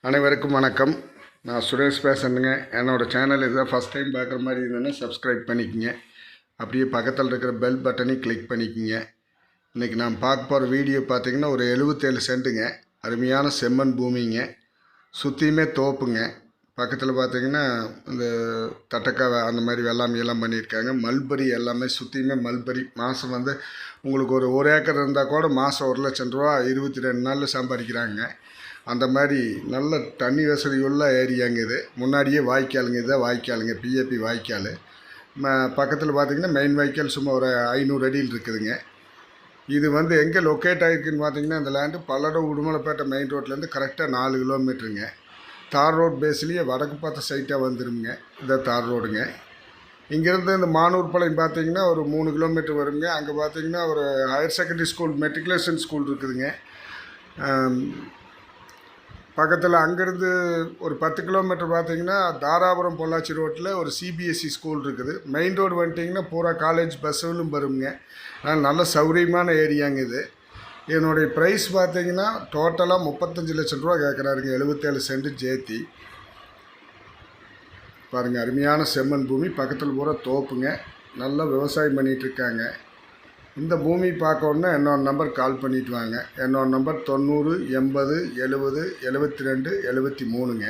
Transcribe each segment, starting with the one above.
அனைவருக்கும் வணக்கம். நான் சுரேஷ் பேசுகிறேங்க. என்னோடய சேனல் இதுதான் ஃபஸ்ட் டைம் பார்க்குற மாதிரி இருந்ததுன்னா சப்ஸ்கிரைப் பண்ணிக்கோங்க. அப்படியே பக்கத்தில் இருக்கிற பெல் பட்டனையும் கிளிக் பண்ணிக்கோங்க. இன்றைக்கி நான் பார்க்க போகிற வீடியோ பார்த்திங்கன்னா ஒரு 77 சென்ட்டுங்க. அருமையான செம்மண் பூமிங்க. சுற்றியுமே தோப்புங்க. பக்கத்தில் பார்த்திங்கன்னா இந்த தட்டக்காய் அந்த மாதிரி வெள்ளாமையெல்லாம் பண்ணியிருக்காங்க. மல்பரி எல்லாமே சுற்றியுமே மல்பரி. மாதம் வந்து உங்களுக்கு ஒரு ஏக்கர் இருந்தால் கூட மாதம் 1,00,000 ரூபா 22 நாளில் சம்பாதிக்கிறாங்க. அந்த மாதிரி நல்ல தண்ணி வசதி உள்ள ஏரியாங்க இது. முன்னாடியே வாய்க்காலுங்க, இதுதான் வாய்க்காலுங்க, பிஏபி வாய்க்கால். பக்கத்தில் பார்த்திங்கன்னா மெயின் வாய்க்கால் சும்மா ஒரு 500 அடியில் இருக்குதுங்க. இது வந்து எங்கே லொக்கேட் ஆகிருக்குன்னு பார்த்திங்கன்னா இந்த லேண்டு பல்லடம் உடுமலைப்பேட்டை மெயின் ரோட்லேருந்து கரெக்டாக 4 கிலோமீட்டருங்க. தார் ரோட் பேஸ்லேயே வடக்கு பார்த்த சைட்டாக வந்துடுங்க. இதான் தார் ரோடுங்க. இங்கேருந்து இந்த மானூர்பாளையம் பார்த்திங்கன்னா ஒரு 3 கிலோமீட்டர் வருங்க. அங்கே பார்த்திங்கன்னா ஒரு higher secondary school, matriculation school இருக்குதுங்க. பக்கத்தில் அங்கேருந்து ஒரு 10 கிலோமீட்டர் பார்த்திங்கன்னா தாராபுரம் பொள்ளாச்சி ரோட்டில் ஒரு சிபிஎஸ்சி ஸ்கூல் இருக்குது. மெயின் ரோடு வந்துட்டிங்கன்னா பூரா காலேஜ் பஸ்ஸுகளும் வருங்க. நல்ல சௌகரியமான ஏரியாங்க இது. என்னுடைய ப்ரைஸ் பார்த்திங்கன்னா டோட்டலாக 35 லட்சம் ரூபா கேட்குறாருங்க. 77 சென்ட் ஜேத்தி. பாருங்கள், அருமையான செம்மண் பூமி. பக்கத்தில் பூரா தோப்புங்க. நல்லா விவசாயம் பண்ணிகிட்ருக்காங்க. இந்த பூமி பார்க்கணுன்னா என்னோட நம்பர் கால் பண்ணிவிட்டு வாங்க. என்னோட நம்பர் 90 80 70 72 73ங்க.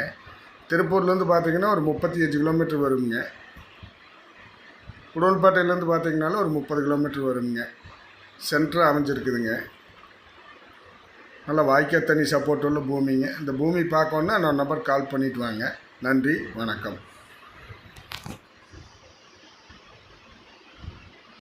திருப்பூர்லேருந்து பார்த்திங்கன்னா ஒரு 35 கிலோமீட்டர் வருங்க. உடுமலைப்பேட்டையிலேருந்து பார்த்திங்கனாலும் ஒரு 30 கிலோமீட்டர் வருங்க. சென்டராக அமைஞ்சிருக்குதுங்க. நல்லா வாய்க்கால் தண்ணி சப்போர்ட் உள்ள பூமிங்க. இந்த பூமி பார்க்கணுன்னா என்னோட நம்பர் கால் பண்ணிவிட்டு வாங்க. நன்றி, வணக்கம்.